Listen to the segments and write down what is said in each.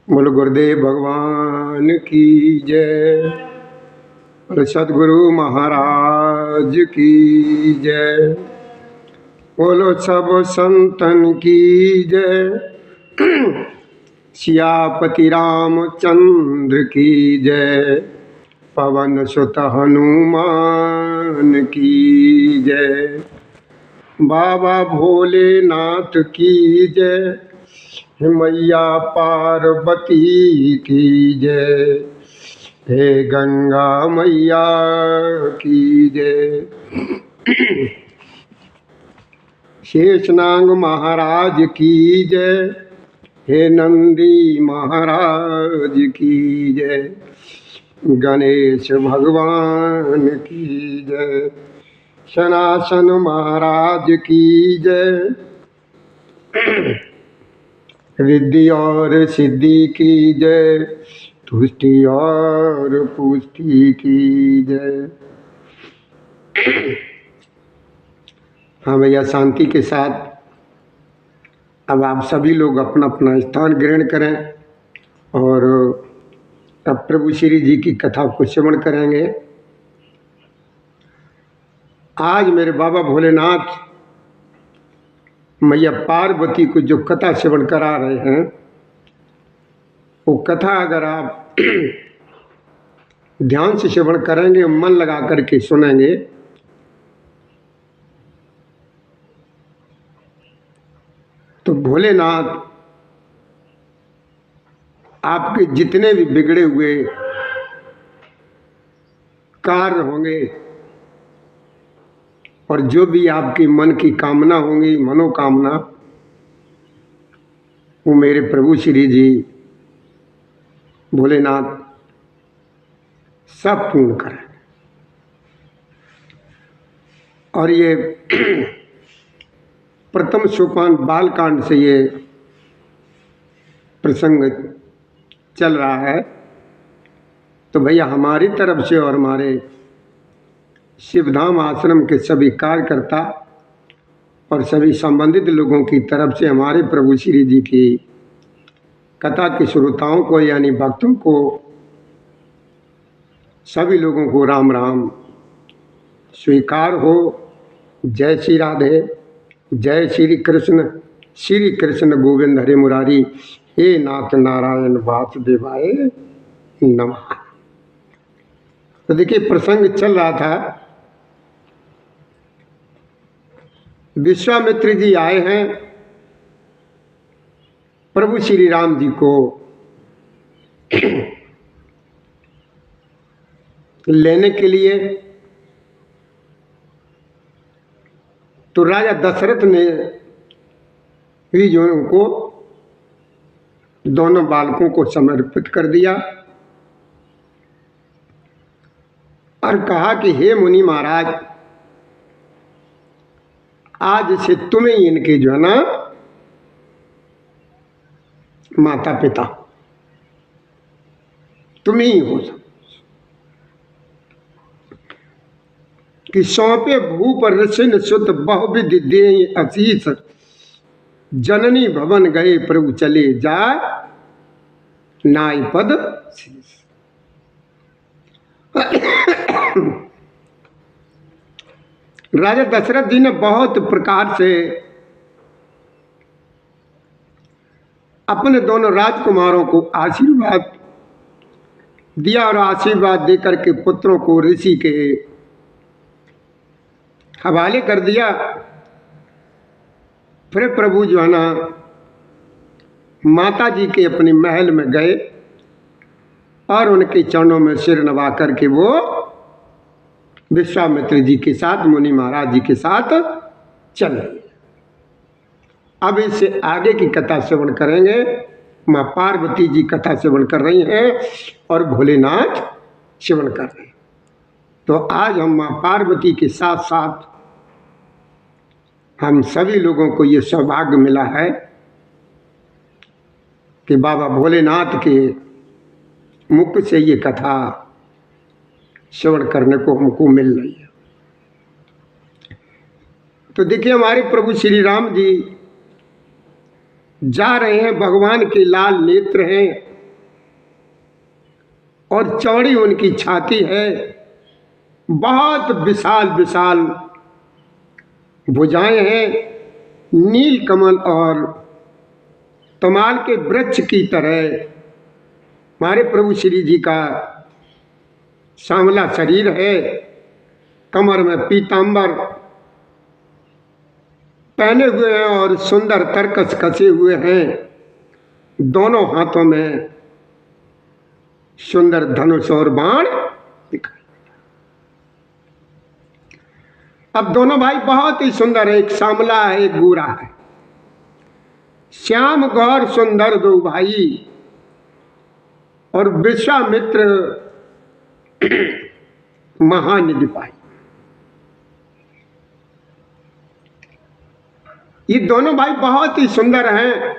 बोल गुरुदेव भगवान की जय। और सदगुरु महाराज की जय। बोलो सब संतन की जय। सियापति रामचंद्र की जय। पवन सुत हनुमान की जय। बाबा भोलेनाथ की जय। मैया पार्वती की जय। हे गंगा मैया की जय। शेषनाग महाराज की जय। हे नंदी महाराज की जय। गणेश भगवान की जय। सनातन महाराज की जय। रिद्धि और सिद्धि की जय। तुष्टि और पुष्टि की जय। हाँ भैया, शांति के साथ अब आप सभी लोग अपना अपना स्थान ग्रहण करें और अब प्रभु श्री जी की कथा को श्रवण करेंगे। आज मेरे बाबा भोलेनाथ मैया पार्वती को जो कथा श्रवण करा रहे हैं, वो कथा अगर आप ध्यान से श्रवण करेंगे, मन लगा करके सुनेंगे, तो भोलेनाथ आपके जितने भी बिगड़े हुए कार्य होंगे और जो भी आपकी मन की कामना होंगी, मनोकामना, वो मेरे प्रभु श्री जी भोलेनाथ सब पूर्ण करें। और ये प्रथम सोपान बालकांड से ये प्रसंग चल रहा है। तो भैया हमारी तरफ से और हमारे शिवधाम आश्रम के सभी कार्यकर्ता और सभी संबंधित लोगों की तरफ से हमारे प्रभु श्री जी की कथा के श्रोताओं को यानी भक्तों को, सभी लोगों को राम राम स्वीकार हो। जय श्री राधे, जय श्री कृष्ण गोविंद हरे मुरारी। हे नाथ नारायण वासुदेवाय नमः। तो देखिए, प्रसंग चल रहा था। विश्वामित्र जी आए हैं प्रभु श्री राम जी को लेने के लिए। तो राजा दशरथ ने भी जो उनको दोनों बालकों को समर्पित कर दिया और कहा कि हे मुनि महाराज, आज से तुम्हें इनके जो है ना माता पिता, तुम ही हो कि सौंपे भूप ऋषिन सुत बहुविधि दे आशीष। जननी भवन गए प्रभु चले जा नाई पद शीस। राजा दशरथ जी ने बहुत प्रकार से अपने दोनों राजकुमारों को आशीर्वाद दिया और आशीर्वाद देकर के पुत्रों को ऋषि के हवाले कर दिया। फिर प्रभु जो है ना माता जी के अपने महल में गए और उनके चरणों में सिर नवा करके वो विश्वामित्र जी के साथ, मुनि महाराज जी के साथ चले। अब इससे आगे की कथा श्रवण करेंगे। माँ पार्वती जी कथा श्रवण कर रही हैं और भोलेनाथ श्रवण कर रहे हैं। तो आज हम माँ पार्वती के साथ साथ हम सभी लोगों को ये सौभाग्य मिला है कि बाबा भोलेनाथ के मुख से ये कथा श्रवण करने को हमको मिल रही है। तो देखिए, हमारे प्रभु श्री राम जी जा रहे हैं, भगवान के लाल नेत्र हैं और चौड़ी उनकी छाती है, बहुत विशाल विशाल भुजाएं हैं, नील कमल और तमाल के वृक्ष की तरह हमारे प्रभु श्री जी का सांवला शरीर है। कमर में पीतांबर पहने हुए हैं और सुंदर तरकस कसे हुए हैं। दोनों हाथों में सुंदर धनुष और बाण दिखाई। अब दोनों भाई बहुत ही सुंदर है, एक सांवला है एक गोरा है। श्याम गौर सुंदर दो भाई, और विश्वामित्र महानिधि भाई। ये दोनों भाई बहुत ही सुंदर हैं।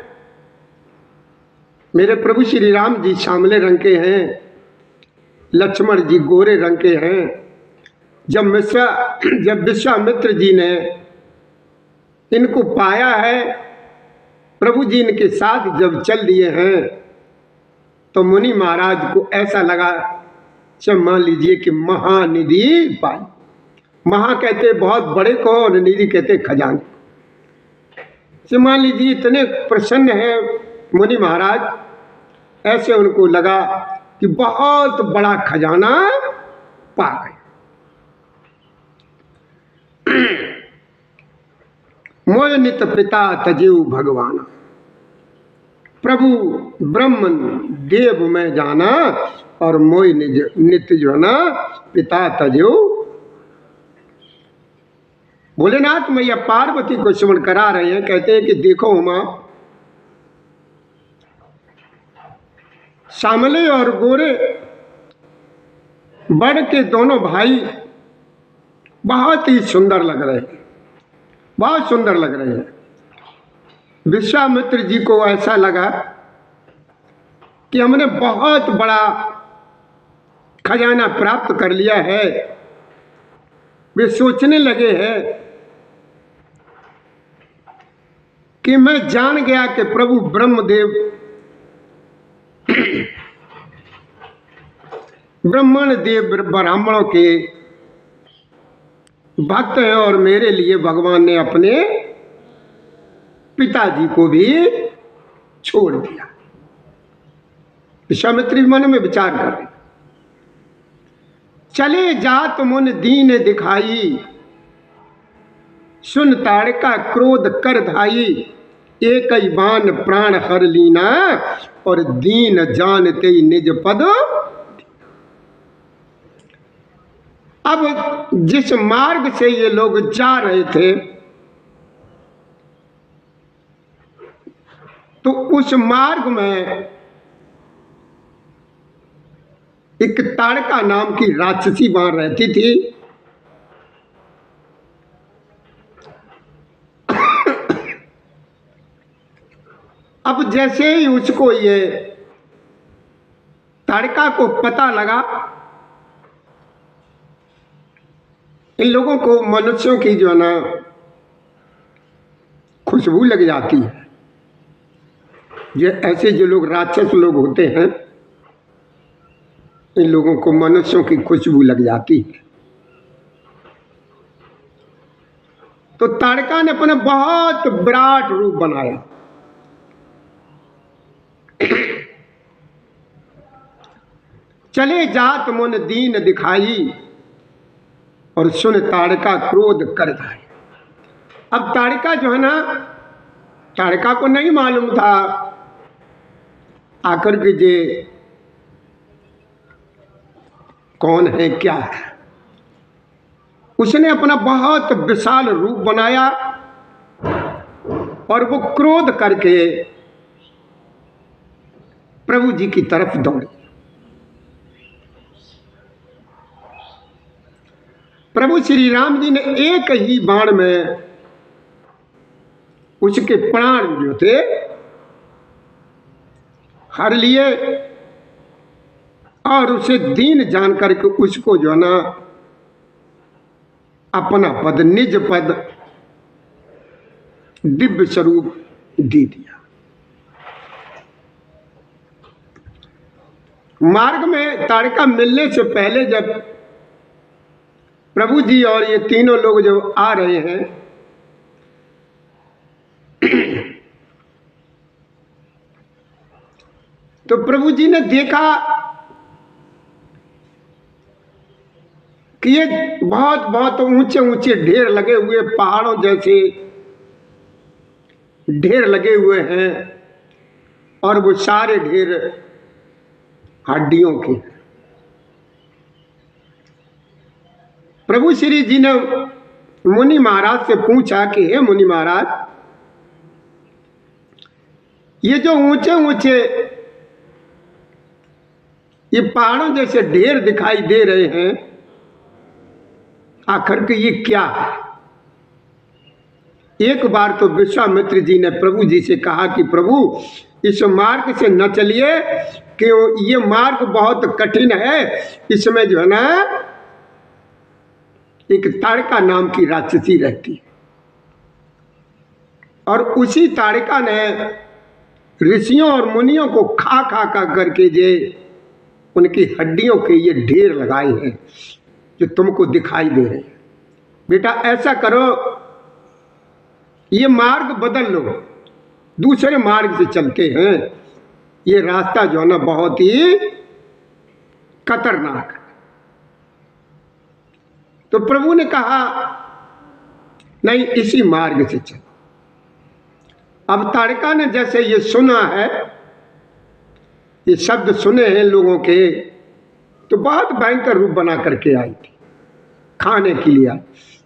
मेरे प्रभु श्री राम जी सांवले रंग के हैं, लक्ष्मण जी गोरे रंग के हैं। जब विश्वामित्र जी ने इनको पाया है, प्रभु जी इनके साथ जब चल दिए हैं, तो मुनि महाराज को ऐसा लगा, जब मान लीजिए कि महानिधि पाई। महा कहते बहुत बड़े को और निधि कहते खजाने। से मान लीजिए इतने प्रसन्न है मुनि महाराज, ऐसे उनको लगा कि बहुत बड़ा खजाना पा गए। मोय नित पिता तजेऊ भगवान, प्रभु ब्रह्म देव में जाना, और मोय नित्य जो है ना पिता तजेऊ। भोलेनाथ मैया पार्वती को स्मरण करा रहे हैं, कहते हैं कि देखो उमा, सांवले और गोरे बड़ के दोनों भाई बहुत ही सुंदर लग रहे हैं, बहुत सुंदर लग रहे हैं। विश्वामित्र जी को ऐसा लगा कि हमने बहुत बड़ा खजाना प्राप्त कर लिया है। वे सोचने लगे हैं कि मैं जान गया कि प्रभु ब्रह्मदेव ब्राह्मण देव ब्राह्मणों के भक्त हैं, और मेरे लिए भगवान ने अपने पिताजी को भी छोड़ दिया। विश्वामित्र मन में विचार कर रहे, चले जात मुन दीन दिखाई, सुन ताड़का क्रोध कर धाई, एक ही बाण प्राण हर लीना, और दीन जानते निज पद। अब जिस मार्ग से ये लोग जा रहे थे, तो उस मार्ग में एक ताड़का नाम की राक्षसी वहां रहती थी। अब जैसे ही उसको ये ताड़का को पता लगा, इन लोगों को मनुष्यों की जो है ना खुशबू लग जाती है। ये ऐसे जो लोग राक्षस लोग होते हैं, इन लोगों को मनुष्यों की खुशबू लग जाती है। तो ताड़का ने अपना बहुत विराट रूप बनाया। चले जात मुन दीन दिखाई, और सुन ताड़का क्रोध कर धाई। अब ताड़का जो है ना, ताड़का को नहीं मालूम था आकर के जे कौन है क्या है। उसने अपना बहुत विशाल रूप बनाया, और वो क्रोध करके प्रभु जी की तरफ दौड़ी। प्रभु श्री राम जी ने एक ही बाण में उसके प्राण जो थे हर लिए, और उसे दीन जान करके उसको जो है ना अपना पद, निज पद, दिव्य स्वरूप दे दिया। मार्ग में ताड़का मिलने से पहले जब प्रभु जी और ये तीनों लोग जब आ रहे हैं तो प्रभु जी ने देखा कि ये बहुत बहुत ऊंचे ऊंचे ढेर लगे हुए, पहाड़ों जैसे ढेर लगे हुए हैं, और वो सारे ढेर हड्डियों के। प्रभु श्री जी ने मुनि महाराज से पूछा कि हे मुनि महाराज, ये जो ऊंचे ऊंचे ये पहाड़ों जैसे ढेर दिखाई दे रहे हैं, आखिर के ये क्या है? एक बार तो विश्वामित्र जी ने प्रभु जी से कहा कि प्रभु इस मार्ग से न चलिए, कि ये मार्ग बहुत कठिन है, इसमें जो है ना एक ताड़का नाम की राक्षसी रहती है, और उसी ताड़का ने ऋषियों और मुनियों को खा खा करके जे उनकी हड्डियों के ये ढेर लगाए हैं जो तुमको दिखाई दे रहे हैं। बेटा ऐसा करो, ये मार्ग बदल लो, दूसरे मार्ग से चलते हैं, ये रास्ता जो है ना बहुत ही खतरनाक है। तो प्रभु ने कहा नहीं, इसी मार्ग से चलो। अब ताड़का ने जैसे ये सुना है, ये शब्द सुने हैं लोगों के, तो बहुत भयंकर रूप बना करके आई थी खाने के लिए।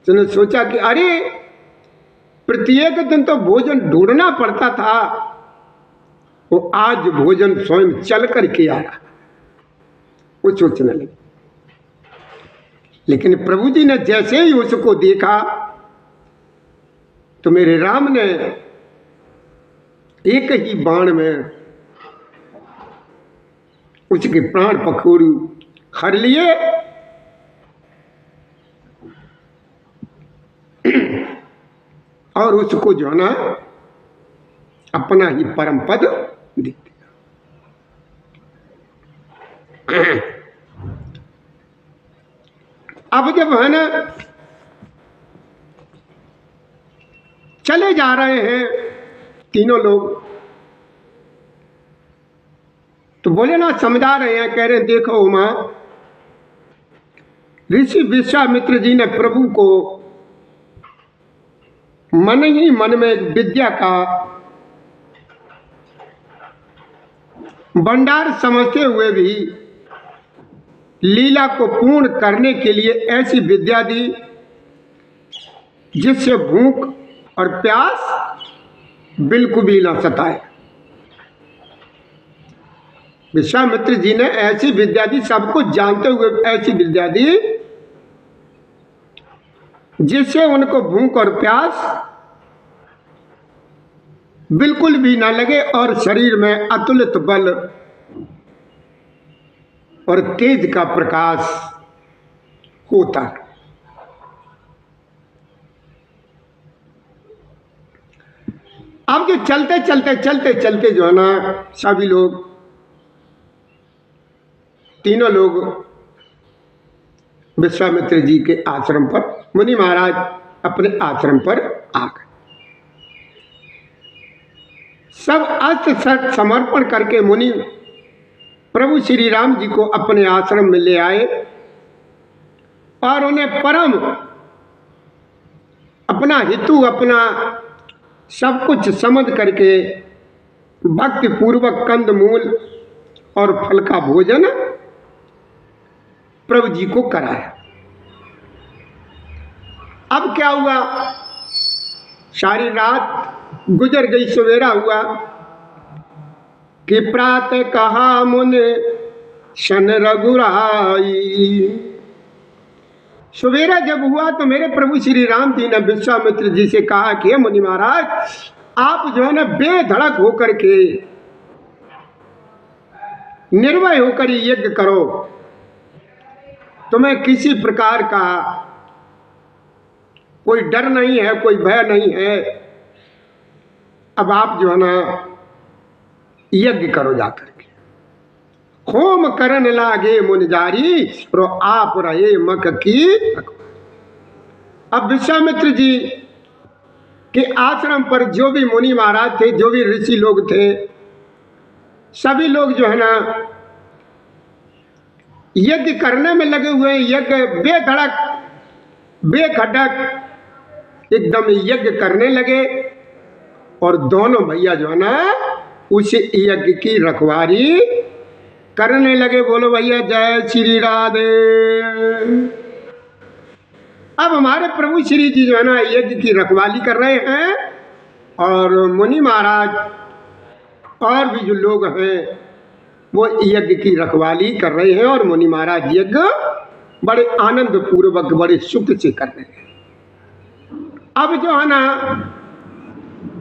तो ने सोचा कि अरे प्रत्येक दिन तो भोजन ढूंढना पड़ता था, वो आज भोजन स्वयं चल करके आया, वो सोचने लगे। लेकिन प्रभु जी ने जैसे ही उसको देखा तो मेरे राम ने एक ही बाण में उसके प्राण पखोरू हर लिए और उसको जो है ना अपना ही परम पद दे दिया। अब जब है ना चले जा रहे हैं तीनों लोग, तो बोले ना समझा रहे हैं, कह रहे हैं देखो मां, ऋषि विश्वामित्र जी ने प्रभु को मन ही मन में विद्या का भंडार समझते हुए भी लीला को पूर्ण करने के लिए ऐसी विद्या दी जिससे भूख और प्यास बिल्कुल भी ना सताए। विश्वामित्र जी ने ऐसी विद्या दी, सबको जानते हुए ऐसी विद्या दी जिससे उनको भूख और प्यास बिल्कुल भी ना लगे और शरीर में अतुलित बल और तेज का प्रकाश होता है। अब जो चलते चलते जो है ना सभी लोग, तीनों लोग विश्वामित्र जी के आश्रम पर, मुनि महाराज अपने आश्रम पर आ गए। सब अस्त्र शस्त्र समर्पण करके मुनि प्रभु श्री राम जी को अपने आश्रम में ले आए और उन्हें परम अपना हेतु, अपना सब कुछ समझ करके भक्ति पूर्वक कंद मूल और फल का भोजन प्रभु जी को कराया। अब क्या हुआ, सारी रात गुजर गई, सवेरा हुआ कि प्रातः कहा मुने शन रघुराई। सवेरा जब हुआ तो मेरे प्रभु श्री राम जी ने विश्वामित्र जी से कहा कि मुनि महाराज, आप जो है ना बेधड़क होकर के निर्भय होकर यज्ञ करो, तुम्हें किसी प्रकार का कोई डर नहीं है, कोई भय नहीं है। अब आप जो है ना यज्ञ करो जाकर के, होम करन लागे मुनि जारी, रो आप रहे मक की। अब विश्वामित्र जी के आश्रम पर जो भी मुनि महाराज थे, जो भी ऋषि लोग थे, सभी लोग जो है ना यज्ञ करने में लगे हुए हैं। यज्ञ बेधड़क बेखटक एकदम यज्ञ करने लगे, और दोनों भैया जो है ना उस यज्ञ की रखवारी करने लगे। बोलो भैया जय श्री राधे। अब हमारे प्रभु श्री जी जो है ना यज्ञ की रखवाली कर रहे हैं, और मुनि महाराज और भी जो लोग हैं वो यज्ञ की रखवाली कर रहे हैं, और मुनि महाराज यज्ञ बड़े आनंद पूर्वक बड़े सुख से कर रहे हैं। अब जो है ना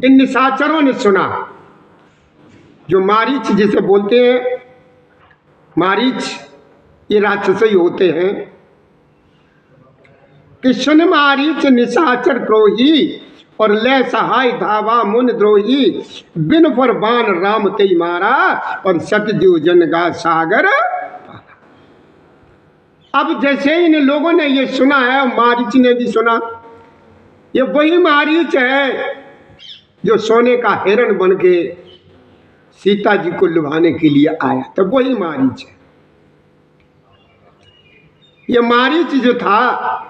इन निशाचरों ने सुना, जो मारीच जिसे बोलते हैं, मारीच ये राक्षस ही होते हैं, कि सुन मारीच निशाचर क्रोही, और ले सहाय धावा मुन द्रोही, बिन पर बाण राम ते मारा, और सतजू जन गा सागर। अब जैसे इन लोगों ने ये सुना है, मारीच ने भी सुना, ये वही मारीच है जो सोने का हिरण बन के सीता जी को लुभाने के लिए आया, तो वही मारीच है। ये मारीच जो था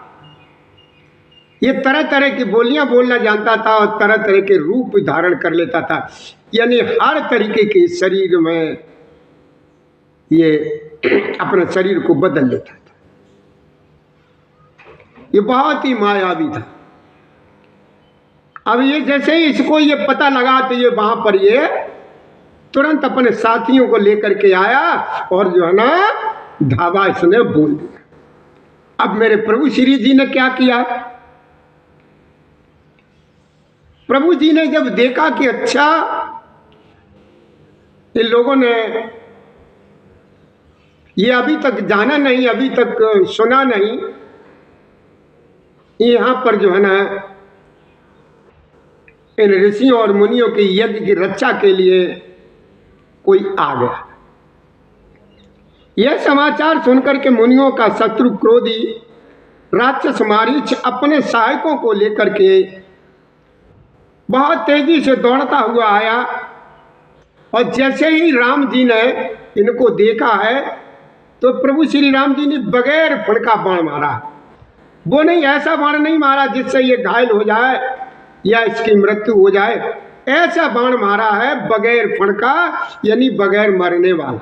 ये तरह तरह की बोलियां बोलना जानता था, और तरह तरह के रूप धारण कर लेता था, यानी हर तरीके के शरीर में ये अपने शरीर को बदल लेता था। ये बहुत ही मायावी था। अब ये जैसे ही इसको ये पता लगा, तो ये वहां पर ये तुरंत अपने साथियों को लेकर के आया, और जो है ना धावा इसने बोल दिया। अब मेरे प्रभु श्री जी ने क्या किया, प्रभु जी ने जब देखा कि अच्छा इन लोगों ने ये अभी तक जाना नहीं, अभी तक सुना नहीं, यहाँ पर जो है ना इन ऋषियों और मुनियों के यज्ञ की रक्षा के लिए कोई आ गया। यह समाचार सुनकर के मुनियों का शत्रु क्रोधी राक्षस मारीच अपने सहायकों को लेकर के बहुत तेजी से दौड़ता हुआ आया, और जैसे ही राम जी ने इनको देखा है, तो प्रभु श्री राम जी ने बगैर फड़का बाण मारा। वो नहीं, ऐसा बाण नहीं मारा जिससे ये घायल हो जाए या इसकी मृत्यु हो जाए, ऐसा बाण मारा है बगैर फड़का, यानी बगैर मरने वाला,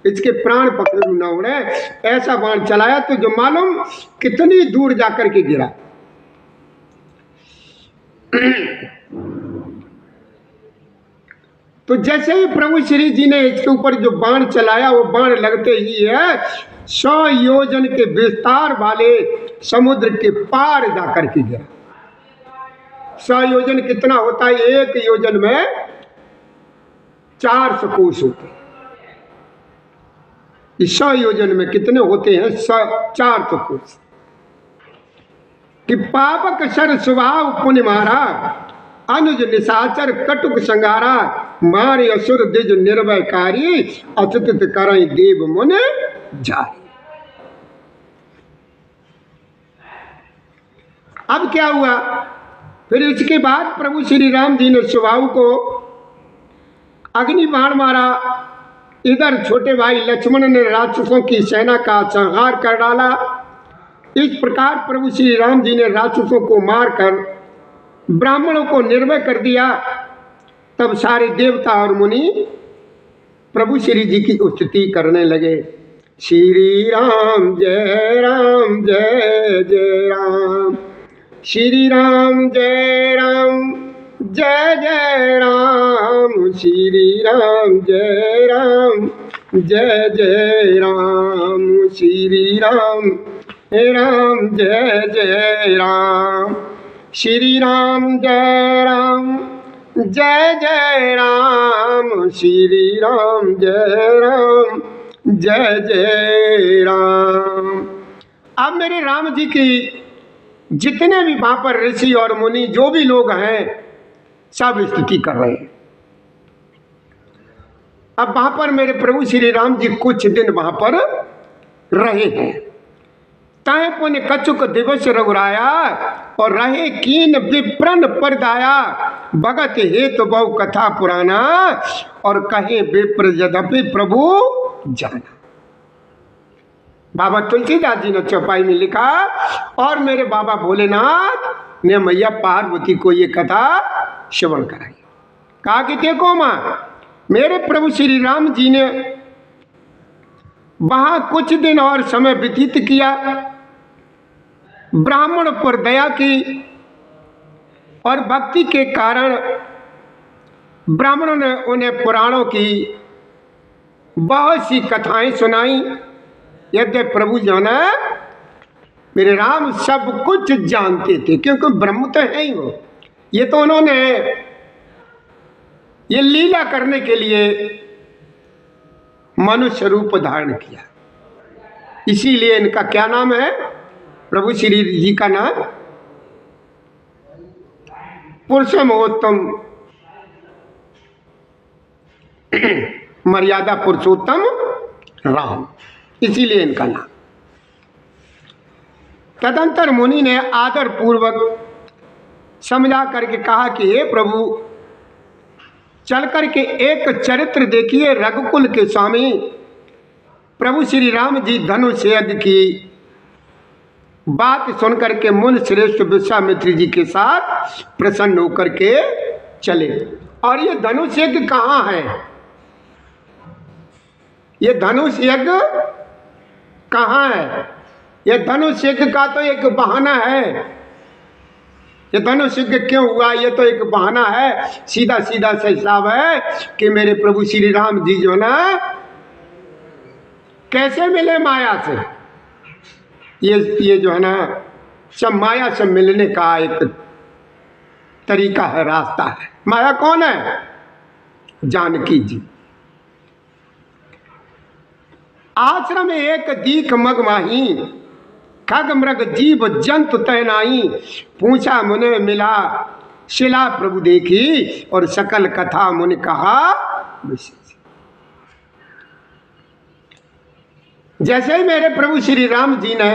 इसके प्राण पखेरु न उड़े, ऐसा बाण चलाया, तो जो मालूम कितनी दूर जाकर के गिरा। तो जैसे ही प्रभु श्री जी ने इसके ऊपर जो बाण चलाया, वो बाण लगते ही है 100 योजन के विस्तार वाले समुद्र के पार जाकर के गिरा। 100 योजन कितना होता है, एक योजन में 400 कोस होते हैं। 100 योजन में कितने होते हैं, 400 कोस। कि पापक सर स्वभाव पुण्य मारा, अनुज निशाचर कटुक संगारा, मारे असुर द्विज निर्भयकारी, अचुत करई देव मुन जारी। अब क्या हुआ, फिर इसके बाद प्रभु श्री राम जी ने स्वभाव को अग्नि बाण मारा। इधर छोटे भाई लक्ष्मण ने राक्षसों की सेना का संहार कर डाला। इस प्रकार प्रभु श्री राम जी ने राक्षसों को मारकर ब्राह्मणों को निर्भय कर दिया। तब सारे देवता और मुनि प्रभु श्री जी की स्तुति करने लगे। श्री राम जय राम, श्री राम जय जय राम, श्री राम जय राम, श्री राम जय राम, श्री राम जय राम, श्री राम जय राम। अब मेरे राम जी की जितने भी वहां पर ऋषि और मुनि जो भी लोग हैं सब स्तुति कर रहे हैं। अब वहां पर मेरे प्रभु श्री राम जी कुछ दिन वहां पर रहे हैं। तय पुण्य कछुक दिवस रघुराया और रहे कीन विप्रन परदाया, भगत हेतु बहु कथा पुराना और कहे विप्र यद्यपि प्रभु जाना। बाबा तुलसीदास जी ने चौपाई में लिखा, और मेरे बाबा भोलेनाथ ने मैया पार्वती को ये कथा श्रवण कराई। कहा कि देखो मां, मेरे प्रभु श्री राम जी ने वहां कुछ दिन और समय व्यतीत किया, ब्राह्मण पर दया की और भक्ति के कारण ब्राह्मणों ने उन्हें पुराणों की बहुत सी कथाएं सुनाई। यद्यपि प्रभु जो है मेरे राम सब कुछ जानते थे, क्योंकि ब्रह्म तो है ही वो। ये तो उन्होंने ये लीला करने के लिए मनुष्य रूप धारण किया, इसीलिए इनका क्या नाम है, प्रभु श्री जी का नाम पुरुषोत्तम, मर्यादा पुरुषोत्तम राम, इसीलिए इनका नाम। तदंतर मुनि ने आदर पूर्वक समझा करके कहा कि हे प्रभु, चल करके एक चरित्र देखिए। रघुकुल के स्वामी प्रभु श्री राम जी धनुष यज्ञ की बात सुनकर के मुनि श्रेष्ठ विश्वामित्र जी के साथ प्रसन्न होकर के चले। और ये धनुष यज्ञ कहाँ है? ये धनुष यज्ञ कहाँ है? ये धनुष यज्ञ का तो एक बहाना है। ये धनुष यज्ञ क्यों हुआ? ये तो एक बहाना है, सीधा सीधा सा हिसाब है कि मेरे प्रभु श्री राम जी जो ना कैसे मिले माया से। ये जो है ना सब माया से मिलने का एक तरीका है, रास्ता है। माया कौन है? जानकी जी। आश्रम एक दीख मग माही, खग मृग जीव जंतु तैनाई, पूछा मुने मिला शिला प्रभु देखी, और सकल कथा मुनि कहा विशेष। जैसे ही मेरे प्रभु श्री राम जी ने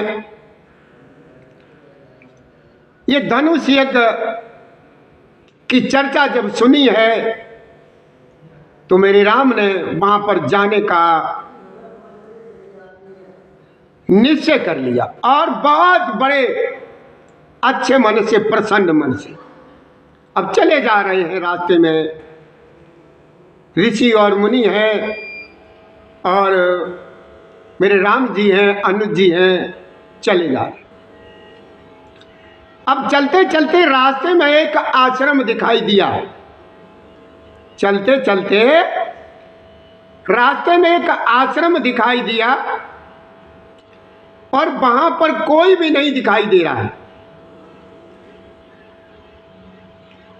ये धनुष यज्ञ की चर्चा जब सुनी है, तो मेरे राम ने वहां पर जाने का निश्चय कर लिया, और बहुत बड़े अच्छे मन से, प्रसन्न मन से अब चले जा रहे हैं। रास्ते में ऋषि और मुनि हैं, और मेरे राम जी हैं, अनुज जी हैं, चले जा रहे। अब चलते चलते रास्ते में एक आश्रम दिखाई दिया। चलते चलते रास्ते में एक आश्रम दिखाई दिया, और वहां पर कोई भी नहीं दिखाई दे रहा है,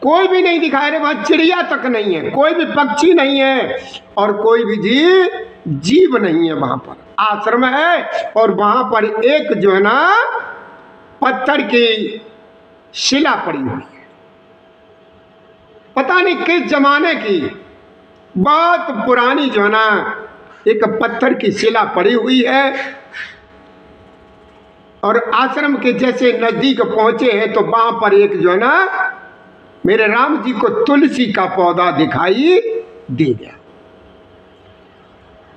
कोई भी नहीं दिखाई दे। वहां चिड़िया तक नहीं है, कोई भी पक्षी नहीं है, और कोई भी जीव नहीं है। वहां पर आश्रम है, और वहां पर एक जो है ना पत्थर की शिला पड़ी हुई है, पता नहीं किस जमाने की, बहुत पुरानी जो है ना एक पत्थर की शिला पड़ी हुई है। और आश्रम के जैसे नजदीक पहुंचे हैं, तो वहां पर एक जो है ना मेरे राम जी को तुलसी का पौधा दिखाई दे गया।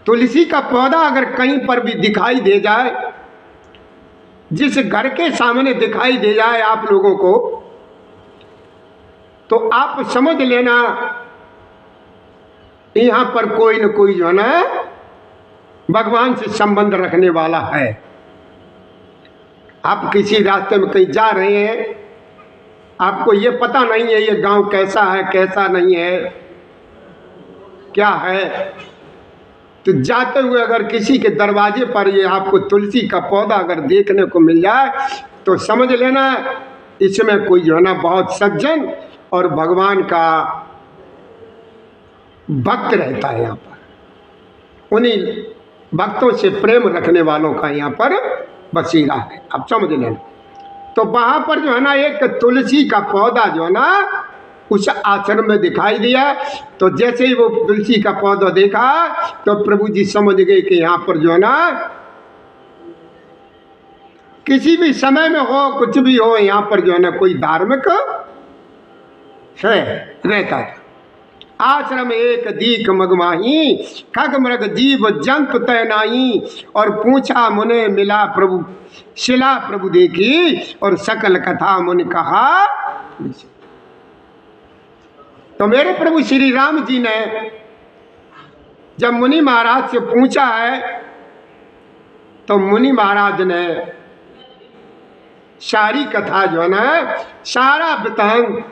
तुलसी का पौधा अगर कहीं पर भी दिखाई दे जाए, जिस घर के सामने दिखाई दे जाए आप लोगों को, तो आप समझ लेना यहां पर कोई न कोई जो है ना भगवान से संबंध रखने वाला है। आप किसी रास्ते में कहीं जा रहे हैं, आपको ये पता नहीं है ये गांव कैसा है, कैसा नहीं है, क्या है, तो जाते हुए अगर किसी के दरवाजे पर ये आपको तुलसी का पौधा अगर देखने को मिल जाए, तो समझ लेना इसमें कोई जो है ना बहुत सज्जन और भगवान का भक्त रहता है। यहाँ पर उन्हीं भक्तों से प्रेम रखने वालों का यहाँ पर बसेरा है, आप समझ लेना। तो वहाँ पर जो है ना एक तुलसी का पौधा जो है ना उस आश्रम में दिखाई दिया। तो जैसे ही वो तुलसी का पौधा देखा तो प्रभु जी समझ गए कि यहाँ पर जो है ना किसी भी समय में हो कुछ भी हो, यहाँ पर जो है ना कोई धार्मिक है रहता था। आश्रम एक दीख मगमाही, खग मृग जीव जंतु तय नाही। और पूछा मुने मिला प्रभु शिला प्रभु देखी, और सकल कथा मुनि कहा। तो मेरे प्रभु श्री राम जी ने जब मुनि महाराज से पूछा है तो मुनि महाराज ने सारी कथा जो है ना सारा वृतांत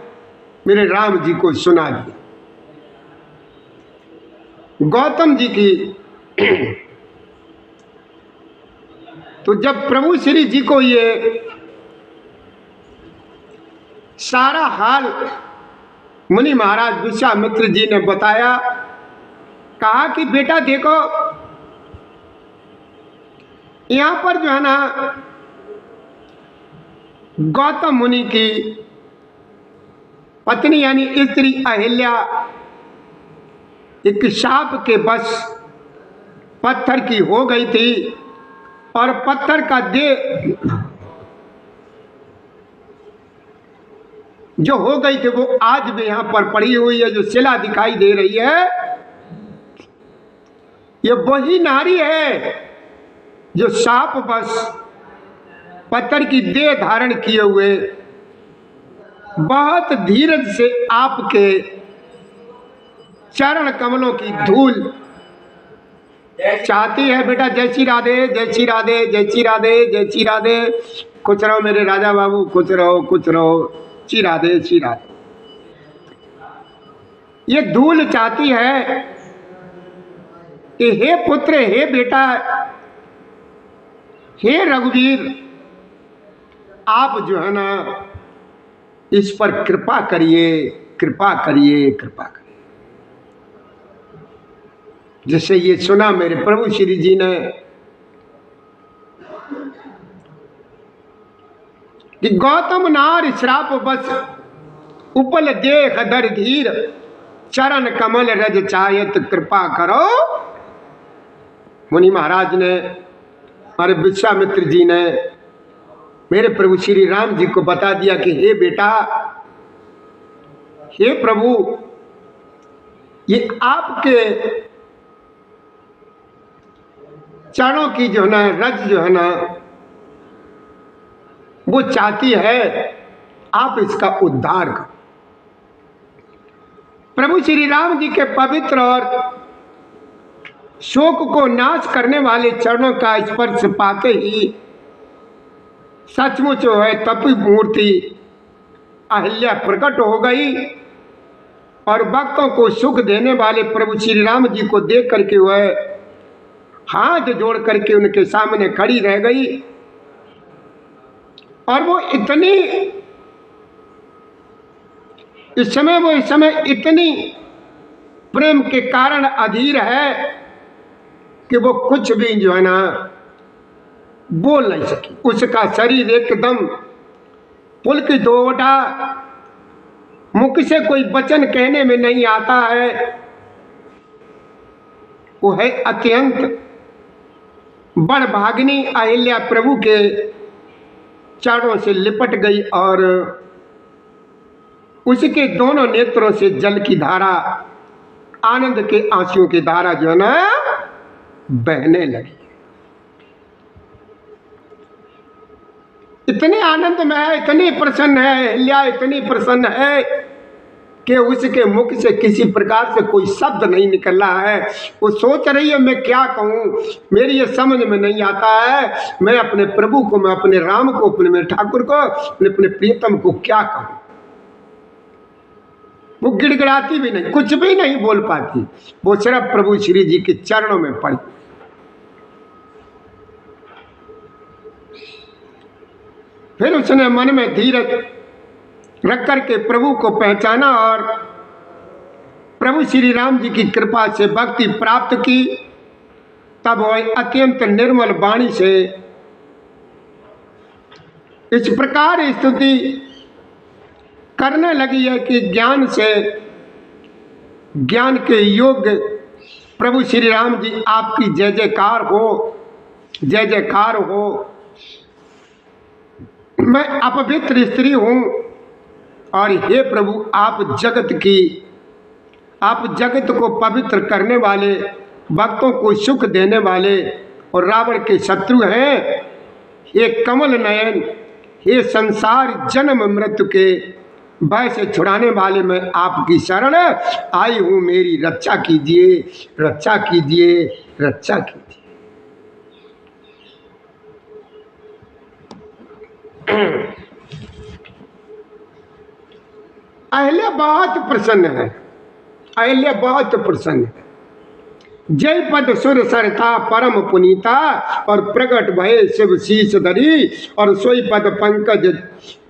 मेरे राम जी को सुना दिया। गौतम जी की तो जब प्रभु श्री जी को ये सारा हाल मुनि महाराज विश्वामित्र जी ने बताया, कहा कि बेटा देखो यहां पर जो है ना गौतम मुनि की पत्नी यानी स्त्री अहिल्या एक शाप के बस पत्थर की हो गई थी, और पत्थर का देह जो हो गई थी वो आज भी यहां पर पड़ी हुई है। जो शिला दिखाई दे रही है ये वही नारी है जो शाप बस पत्थर की देह धारण किए हुए बहुत धीरज से आपके चरण कमलों की धूल चाहती है। बेटा जय श्री राधे, जय श्री राधे, जय श्री राधे, जय श्री राधे। खुश रहो मेरे राजा बाबू, खुश रहो, खुश रहो। श्री राधे, श्री राधे। ये धूल चाहती है कि हे पुत्र, हे बेटा, हे रघुवीर, आप जो है ना इस पर कृपा करिए, कृपा करिए, कृपा करिए। जिससे ये सुना मेरे प्रभु श्री जी ने कि गौतम नार श्राप बस उपल देख दर धीर, चरण कमल रज चायत कृपा करो। मुनि महाराज ने, हमारे विश्वामित्र जी ने मेरे प्रभु श्री राम जी को बता दिया कि हे बेटा, हे प्रभु, ये आपके चरणों की जो है ना रज जो है ना वो चाहती है आप इसका उद्धार करो। प्रभु श्री राम जी के पवित्र और शोक को नाश करने वाले चरणों का स्पर्श पाते ही सचमुच है तपी मूर्ति अहिल्या प्रकट हो गई, और भक्तों को सुख देने वाले प्रभु श्री राम जी को देख करके वह हाथ जोड़ करके उनके सामने खड़ी रह गई। और वो इतनी इस समय इतनी प्रेम के कारण अधीर है कि वो कुछ भी जो है ना बोल नहीं सकी। उसका शरीर एकदम पुलकित हो उठा, मुख से कोई वचन कहने में नहीं आता है। वो है अत्यंत बड़भागिनी अहिल्या प्रभु के चरणों से लिपट गई, और उसके दोनों नेत्रों से जल की धारा, आनंद के आंसुओं की धारा जो है ना बहने लगी। इतने आनंद में है, इतनी प्रसन्न है अहिल्या, इतनी प्रसन्न है कि उसके मुख से किसी प्रकार से कोई शब्द नहीं निकल रहा है। वो सोच रही है मैं क्या कहूँ, मेरी ये समझ में नहीं आता है, मैं अपने प्रभु को, मैं अपने राम को, अपने मेरे ठाकुर को, अपने प्रियतम को क्या कहूँ। वो गिड़गिड़ाती भी नहीं, कुछ भी नहीं बोल पाती, वो सिर्फ प्रभु श्री जी के चरणों में पड़ी। फिर उसने मन में धीरज रख करके प्रभु को पहचाना, और प्रभु श्री राम जी की कृपा से भक्ति प्राप्त की। तब वह अत्यंत निर्मल वाणी से इस प्रकार स्तुति करने लगी है कि ज्ञान से, ज्ञान के योग्य प्रभु श्री राम जी आपकी जय जयकार हो, जय जयकार हो। मैं अपवित्र स्त्री हूं और हे प्रभु आप जगत को पवित्र करने वाले, भक्तों को सुख देने वाले और रावण के शत्रु हैं। ये कमल नयन, हे संसार जन्म मृत्यु के भय से छुड़ाने वाले, मैं आपकी शरण आई हूं, मेरी रक्षा कीजिए, रक्षा कीजिए, रक्षा कीजिए। अहिल्या बहुत प्रसन्न है, अहिल्या बहुत प्रसन्न है। जय पद सुर सरता परम पुनीता और प्रकट भय शिव शीश धरी और सोई पद पंकज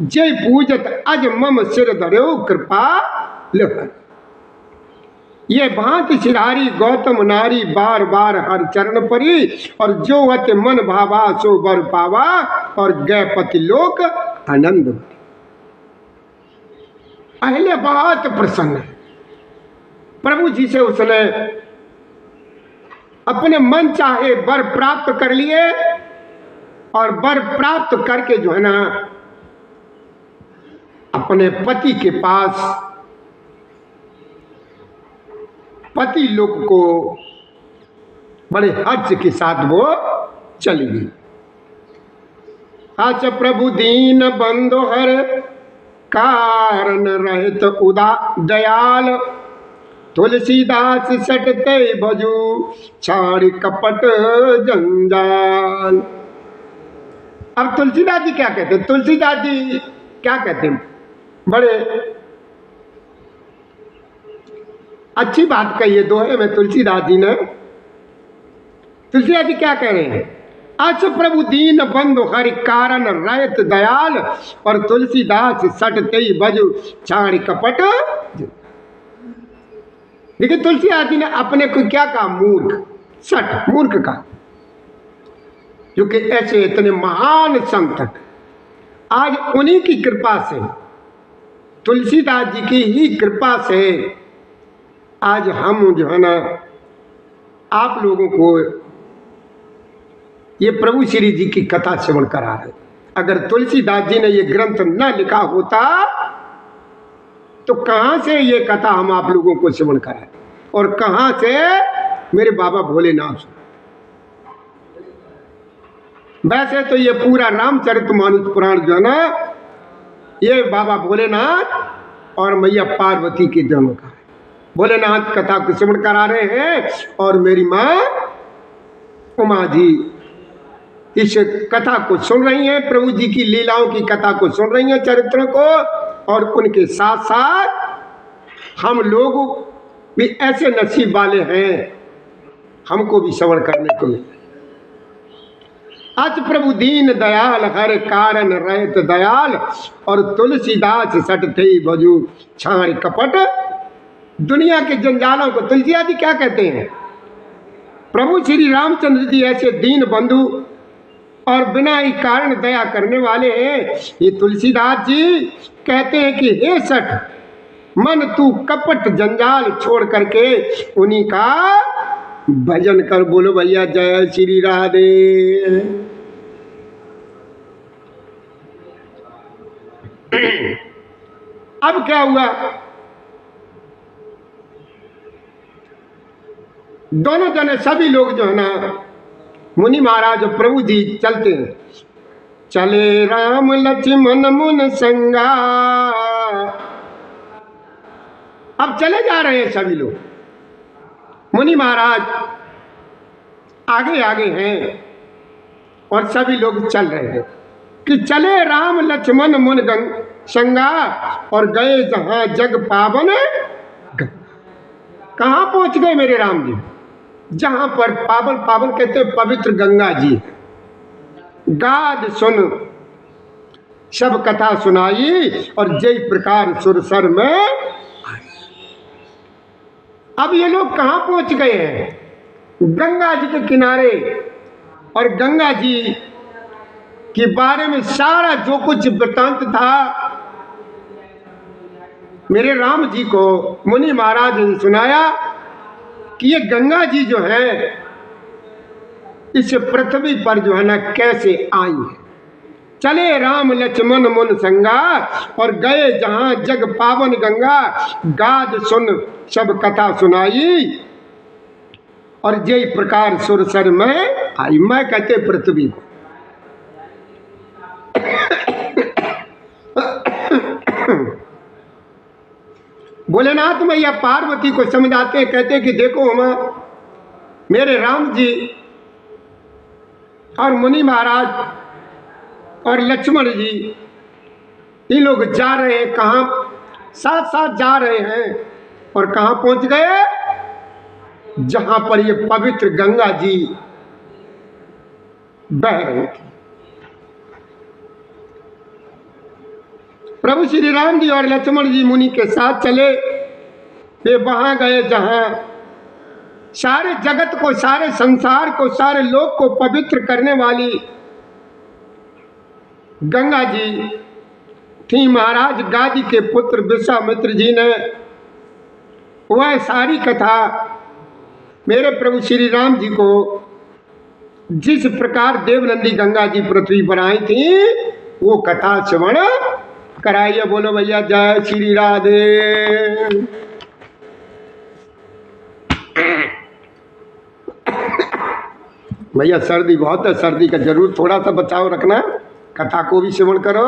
जय पूजत अज मम सिर धर्यो कृपा लहर। ये भांति सिधारी गौतम नारी बार बार हर चरण परी और जो अति मन भावा सो बर पावा और गए पति लोक आनंद। अहिल्या बहुत प्रसन्न है। प्रभु जी से उसने अपने मन चाहे वर प्राप्त कर लिए और वर प्राप्त करके जो है ना अपने पति के पास, पति लोक को बड़े हर्ष के साथ वो चली गई। हर्ष प्रभु दीन बंधु हर कारण रहित उदा दयाल तुलसीदास सटते भजू छाड़ कपट जंजाल। अब तुलसीदास जी क्या कहते हैं? तुलसीदास जी क्या कहते हैं? बड़े अच्छी बात कही है दोहे में तुलसीदास जी ने। तुलसीदास जी क्या कह रहे हैं? अस प्रभु दीन बंधु हरि कारण रहित दयाल और तुलसीदास सटते भजू छाड़ कपट। देखिए तुलसीदास जी ने अपने को क्या कहा? मूर्ख, सट, मूर्ख का। क्योंकि ऐसे इतने महान संत आज उन्हीं की कृपा से, तुलसीदास जी की ही कृपा से आज हम जो है ना आप लोगों को ये प्रभु श्री जी की कथा श्रवण करा रहे। अगर तुलसीदास जी ने ये ग्रंथ न लिखा होता तो कहां से ये कथा हम आप लोगों को श्रवण कराए और कहां से मेरे बाबा भोलेनाथ। वैसे तो ये पूरा रामचरितमानस पुराण जो है ना ये बाबा भोलेनाथ और मैया पार्वती के जन्म का है। भोलेनाथ कथा को श्रवण करा रहे हैं और मेरी माँ उमा जी इस कथा को सुन रही हैं, प्रभु जी की लीलाओं की कथा को सुन रही हैं, चरित्रों को। और उनके साथ साथ हम लोग भी ऐसे नसीब वाले हैं, हमको भी श्रवण करने को मिले। आज प्रभु दीन दयाल हर कारण रहित दयाल और तुलसीदास सटते भजू छाड़ कपट। दुनिया के जंजालों को तुलसीदास जी क्या कहते हैं? प्रभु श्री रामचंद्र जी ऐसे दीन बंधु और बिना ही कारण दया करने वाले हैं। ये तुलसीदास जी कहते हैं कि हे सठ मन तू कपट जंजाल छोड़ करके उन्हीं का भजन कर। बोलो भैया जय श्री राधे। अब क्या हुआ? दोनों जने सभी लोग जो है ना मुनि महाराज प्रभु जी चलते हैं। चले राम लक्ष्मण मुन संगा। अब चले जा रहे हैं सभी लोग, मुनि महाराज आगे आगे हैं और सभी लोग चल रहे हैं कि चले राम लक्ष्मण मुन संगा और गए जहां जग पावन। कहां पहुंच गए मेरे राम जी? जहां पर पावन, पावन कहते पवित्र गंगा जी। गाद सुन सब कथा सुनाई और जय प्रकार सुरसर में। अब ये लोग कहां पहुंच गए हैं? गंगा जी के किनारे। और गंगा जी के बारे में सारा जो कुछ वृतांत था मेरे राम जी को मुनि महाराज ने सुनाया कि ये गंगा जी जो है इस पृथ्वी पर जो है ना कैसे आई है। चले राम लक्ष्मण मुन संगा और गए जहां जग पावन गंगा, गाद सुन सब कथा सुनाई और जय प्रकार सुरसर में आई। मैं कहते पृथ्वी को भोलेनाथ मैया पार्वती को समझाते, कहते कि देखो हम मेरे राम जी और मुनि महाराज और लक्ष्मण जी ये लोग जा रहे हैं, कहाँ साथ साथ जा रहे हैं और कहाँ पहुंच गए, जहां पर ये पवित्र गंगा जी बह रही थी। प्रभु श्री राम जी और लक्ष्मण जी मुनि के साथ चले, वे वहां गए जहां सारे जगत को, सारे संसार को, सारे लोक को पवित्र करने वाली गंगा जी थी। महाराज गादी के पुत्र विश्वामित्र जी ने वह सारी कथा मेरे प्रभु श्री राम जी को जिस प्रकार देवनंदी गंगा जी पृथ्वी पर आई थी वो कथा श्रवण कराइए। बोलो भैया जय श्री राधे। भैया सर्दी बहुत है, सर्दी का जरूर थोड़ा सा बचाव रखना, कथा को भी श्रवण करो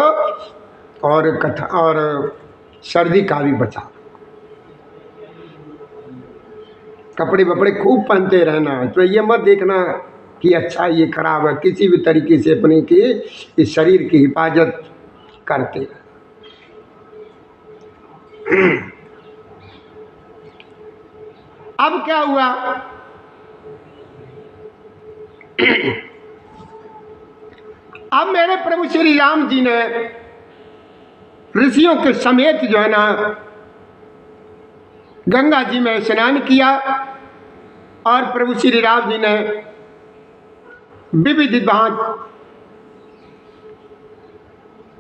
और कथा और सर्दी का भी बचाव। कपड़े वपड़े खूब पहनते रहना, तो ये मत देखना कि अच्छा ये खराब है, किसी भी तरीके से अपने की इस शरीर की हिफाजत करते। अब क्या हुआ, अब मेरे प्रभु श्री राम जी ने ऋषियों के समेत जो है ना गंगा जी में स्नान किया और प्रभु श्री राम जी ने विविध भांत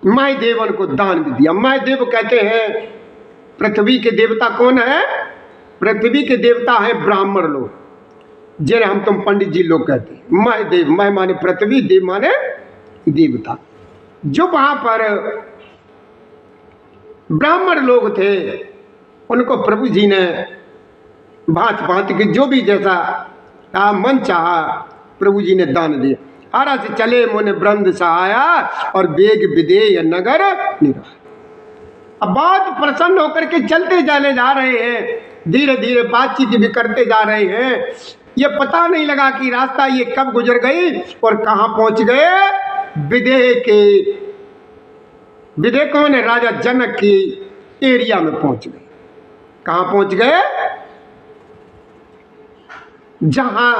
माय देवन को दान भी दिया। माय देव कहते हैं पृथ्वी के देवता कौन है, पृथ्वी के देवता है ब्राह्मण लोग, जिन्हें हम तुम पंडित जी लोग कहते हैं। माय देव, माय माने पृथ्वी, देव माने देवता। जो वहां पर ब्राह्मण लोग थे उनको प्रभु जी ने भांत भांत के जो भी जैसा मन चाहा प्रभु जी ने दान दिया। हरा से चले मोने ब्रंद सहाया और बेग विदेय नगर निरा। अब बहुत प्रसन्न होकर के चलते जाने जा रहे हैं, धीरे धीरे बातचीत भी करते जा रहे हैं। ये पता नहीं लगा कि रास्ता ये कब गुजर गई और कहाँ पहुंच गए। विदेह के, विदेह कौन है, राजा जनक की एरिया में पहुंच गए। कहाँ पहुंच गए, जहां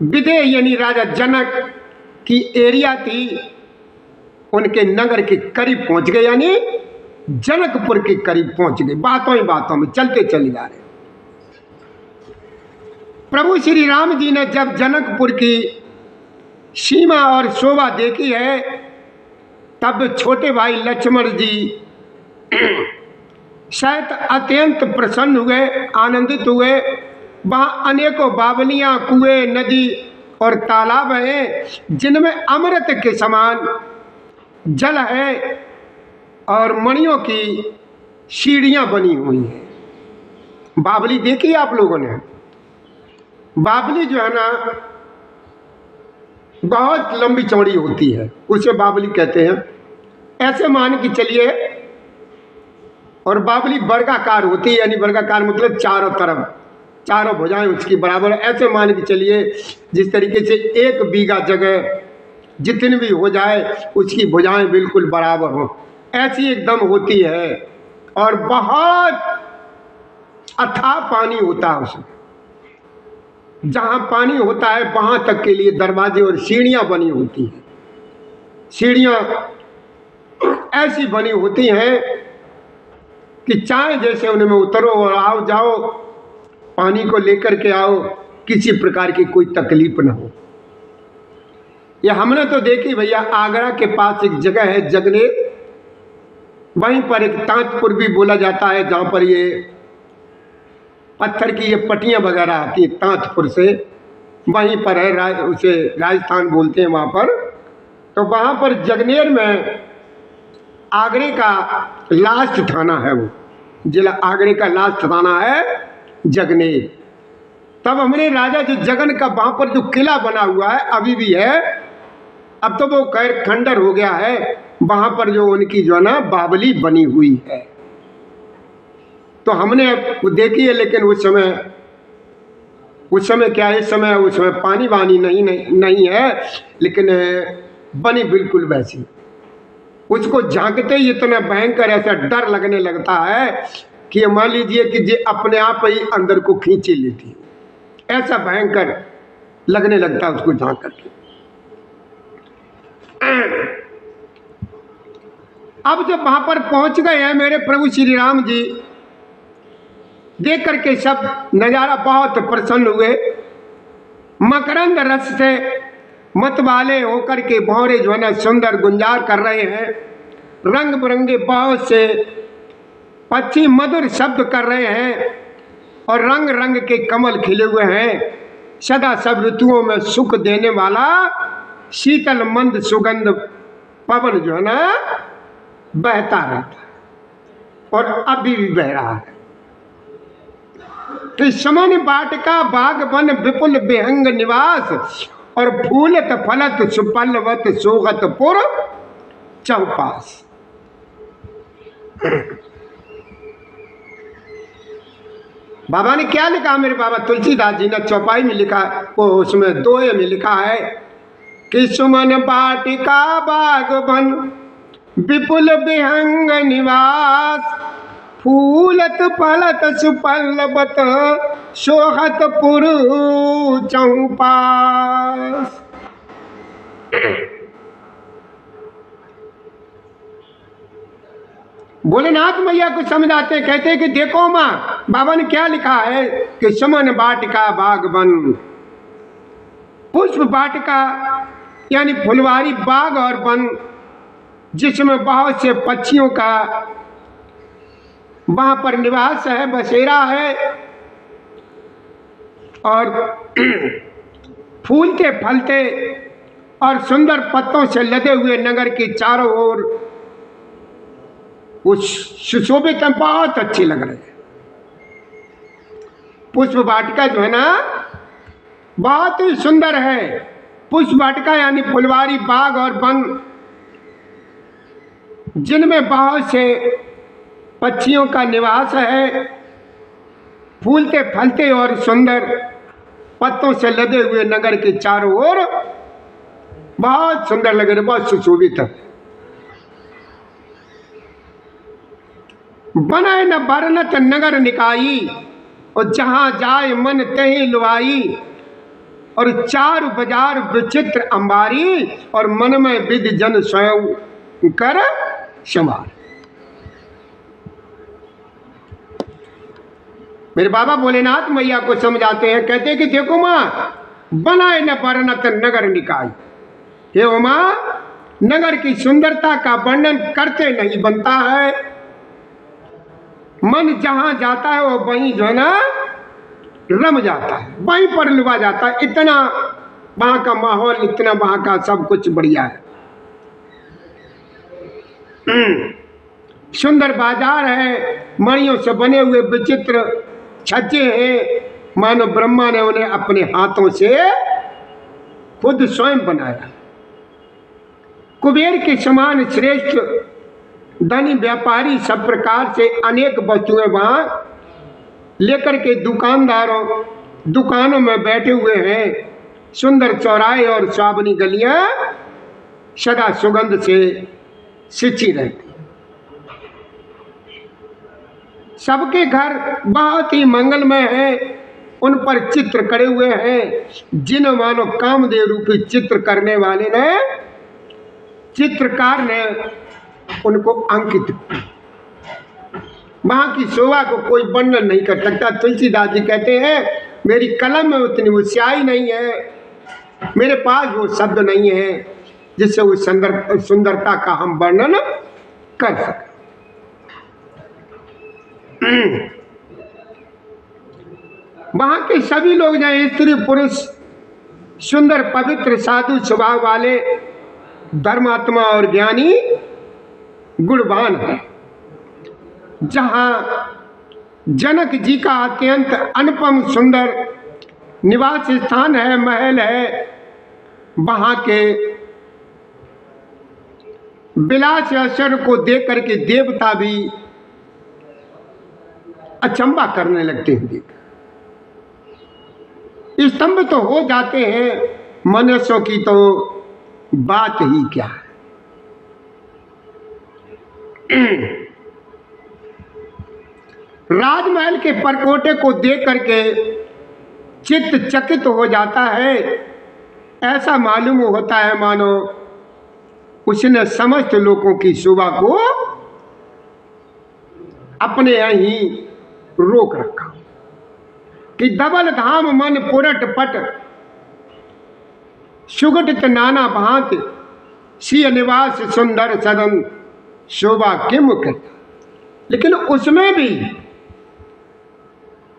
विदेह यानी राजा जनक की एरिया थी, उनके नगर के करीब पहुंच गए, यानी जनकपुर के करीब पहुंच गए। बातों ही बातों में चलते चले जा रहे। प्रभु श्री राम जी ने जब जनकपुर की सीमा और शोभा देखी है, तब छोटे भाई लक्ष्मण जी शायद अत्यंत प्रसन्न हुए, आनंदित हुए। वहाँ अनेकों बावलियाँ, कुएं, नदी और तालाब हैं जिनमें अमृत के समान जल है और मणियों की सीढ़ियाँ बनी हुई हैं। बावली देखी आप लोगों ने? बावली जो है ना बहुत लंबी चौड़ी होती है, उसे बावली कहते हैं। ऐसे मान के चलिए, और बावली वर्गाकार होती है, यानी वर्गाकार मतलब चारों तरफ, चारों भुजाएं उसकी बराबर। ऐसे मान के चलिए जिस तरीके से एक बीघा जगह जितनी भी हो जाए उसकी भुजाएं बिल्कुल बराबर हो, ऐसी एकदम होती है। और बहुत अथाह पानी होता है उसमें। जहाँ पानी होता है वहाँ तक के लिए दरवाजे और सीढ़ियाँ बनी होती हैं। सीढ़ियाँ ऐसी बनी होती हैं कि चाहे जैसे उनमें उतरो और आओ जाओ, पानी को लेकर के आओ, किसी प्रकार की कोई तकलीफ ना हो। ये हमने तो देखी भैया, आगरा के पास एक जगह है जगनेर, वहीं पर एक तांतपुर भी बोला जाता है, जहाँ पर ये पत्थर की ये पट्टियाँ वगैरह आती हैं तांतपुर से, वहीं पर है, उसे राजस्थान बोलते हैं वहाँ पर। तो वहाँ पर जगनेर में आगरे का लास्ट थाना है, वो जिला आगरे का लास्ट थाना है जगनेर। तब हमने राजा जो जगन का वहाँ पर जो किला बना हुआ है अभी भी है, अब तो वो खैर खंडर हो गया है, वहाँ पर जो उनकी जो है ना बावली बनी हुई है, तो हमने वो देखी है। लेकिन उस समय क्या है, इस समय उस समय पानी वानी नहीं है, लेकिन बनी बिल्कुल वैसी। उसको झांकते ही इतना भयंकर ऐसा डर लगने लगता है कि मान लीजिए कि ये अपने आप ही अंदर को खींचे लेती है, ऐसा भयंकर लगने लगता है उसको झांक करके। अब जब वहां पर पहुंच गए हैं मेरे प्रभु श्री राम जी, देख करके सब नजारा बहुत प्रसन्न हुए। मकरंद रस से मतवाले होकर के भौरे जो है ना सुंदर गुंजार कर रहे हैं, रंग बिरंगे बहुत से पक्षी मधुर शब्द कर रहे हैं, और रंग रंग के कमल खिले हुए हैं। सदा सब ऋतुओं में सुख देने वाला शीतल मंद सुगंध पवन जो है ना बहता रहता है, और अभी भी बह रहा है। कि समन बाटिका बाग वन विपुल विहंग निवास, और फूलत फलत सुपल्लवत सोगत पुर चौपास। बाबा ने क्या लिखा, मेरे बाबा तुलसीदास जी ने चौपाई में लिखा, वो उसमें दोहे में लिखा है कि सुमन बाटिका बाग वन विपुल विहंग निवास, फूलत फलत सुपल्लवत सोहत पुर चौपास। भोलेनाथ मैया को समझाते, कहते हैं कि देखो माँ, बाबा ने क्या लिखा है कि समन बाटिका बाग वन, पुष्प बाटिका यानी फुलवारी बाग और वन, जिसमें बहुत से पक्षियों का वहां पर निवास है, बसेरा है, और फूलते फलते और सुंदर पत्तों से लदे हुए नगर के चारों ओर वो सुशोभित हैं, बहुत अच्छे लग रहे हैं। पुष्प वाटिका जो है ना बहुत ही सुंदर है। पुष्प वाटिका यानी फुलवारी बाग और वन, जिनमें बहुत से पक्षियों का निवास है, फूलते फलते और सुंदर पत्तों से लदे हुए नगर के चारों ओर बहुत सुंदर लग रहे, बहुत सुशोभित है। बनाए न बरनत नगर निकाई, और जहां जाए मन तहीं लुआई, और चार बाजार विचित्र अंबारी, और मन में विधि जन स्वयं कर संभार। मेरे बाबा भोलेनाथ मैया को समझाते हैं, कहते हैं कि देखो माँ, बनाए न बरनत नगर निकाई, हे उमा, नगर की सुंदरता का वर्णन करते नहीं बनता है। मन जहां जाता है वो वहीं जो है ना रम जाता है, वहीं पर लुभा जाता है। इतना वहां का माहौल, इतना वहां का सब कुछ बढ़िया है। सुंदर बाजार है, मणियों से बने हुए विचित्र छज्जे हैं, मानो ब्रह्मा ने उन्हें अपने हाथों से खुद स्वयं बनाया। कुबेर के समान श्रेष्ठ धनी व्यापारी सब प्रकार से अनेक वस्तुएं वहां लेकर के दुकानों में बैठे हुए हैं। सुंदर चौराहे और स्वाबनी गलियां सदा सुगंध से सिंची रहती। सबके घर बहुत ही मंगलमय है, उन पर चित्र करे हुए हैं, जिन मानो कामदेव रूपी चित्र करने वाले ने, चित्रकार ने उनको अंकित। वहां की शोभा को कोई वर्णन नहीं कर सकता। तुलसीदास जी कहते हैं, मेरी कलम में उतनी वो स्याही नहीं है, मेरे पास वो शब्द नहीं है जिससे उस सुंदरता का हम वर्णन कर सकें। वहां के सभी लोग जो स्त्री पुरुष सुंदर पवित्र साधु स्वभाव वाले धर्मात्मा और ज्ञानी गुणवान है। जहां जनक जी का अत्यंत अनुपम सुंदर निवास स्थान है, महल है, वहां के विलास ऐश्वर्य को देख करके देवता भी अचंबा करने लगते हैं, स्तंभ तो हो जाते हैं। मनुष्यों की तो बात ही क्या है। राजमहल के परकोटे को देख करके चित्त चकित हो जाता है। ऐसा मालूम होता है मानो उसने समस्त लोगों की शोभा को अपने यहाँ ही रोक रखा कि धवल धाम मन पुरट पट सुगठित नाना भांति सिय निवास सुंदर सदन शोभा किम कर। लेकिन उसमें भी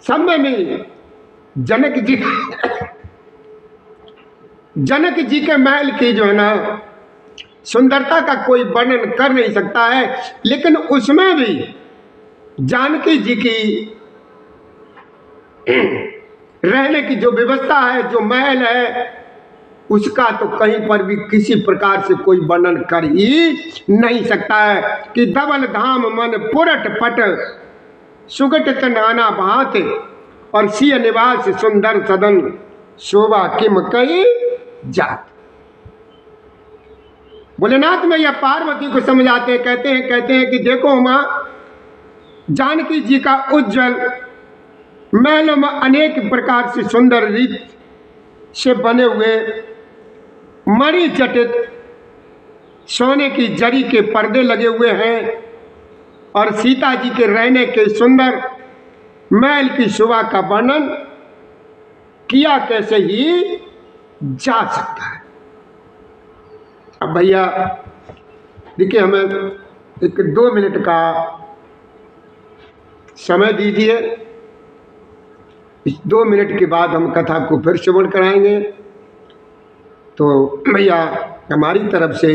सब में जनक जी के महल की जो है ना सुंदरता का कोई वर्णन कर नहीं सकता है। लेकिन उसमें भी जानकी जी की रहने की जो व्यवस्था है, जो महल है, उसका तो कहीं पर भी किसी प्रकार से कोई वर्णन कर ही नहीं सकता है कि धवल धाम मन पुरट पट सुगठित नाना भांति और सिय निवास सुंदर सदन शोभा किम कही जात। भोलेनाथ में यह पार्वती को समझाते हैं, कहते हैं कि देखो मां, जानकी जी का उज्जवल महलों में अनेक प्रकार से सुंदर रीत से बने हुए मणि चटित सोने की जरी के पर्दे लगे हुए हैं और सीता जी के रहने के सुंदर महल की शोभा का वर्णन किया कैसे ही जा सकता है। अब भैया देखिए, हमें एक 2 मिनट का समय दीजिए। इस 2 मिनट के बाद हम कथा को फिर श्रवण कराएंगे। तो भैया हमारी तरफ से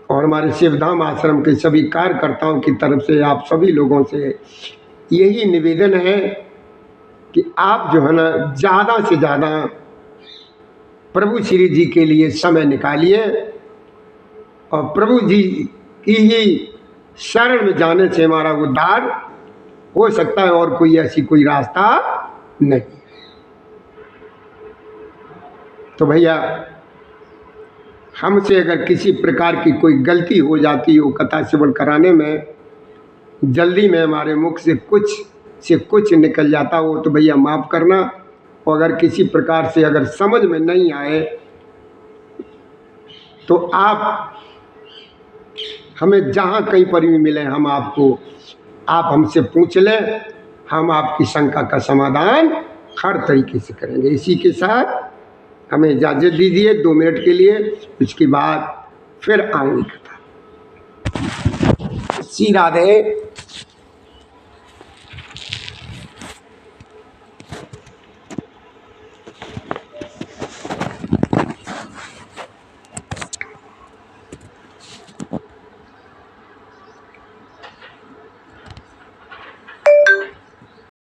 और हमारे शिवधाम आश्रम के सभी कार्यकर्ताओं की तरफ से आप सभी लोगों से यही निवेदन है कि आप जो है ना ज़्यादा से ज़्यादा प्रभु श्री जी के लिए समय निकालिए और प्रभु जी की ही शरण में जाने से हमारा उद्धार हो सकता है और कोई ऐसी कोई रास्ता नहीं। तो भैया हमसे अगर किसी प्रकार की कोई गलती हो जाती हो कथा श्रवण कराने में, जल्दी में हमारे मुख से कुछ निकल जाता हो तो भैया माफ़ करना। और अगर किसी प्रकार से अगर समझ में नहीं आए तो आप हमें जहाँ कहीं पर भी मिले आप हमसे पूछ लें, हम आपकी शंका का समाधान हर तरीके से करेंगे। इसी के साथ हमें इजाज़त दीजिए 2 मिनट के लिए, उसके बाद फिर आएंगे कथा। श्री राधे।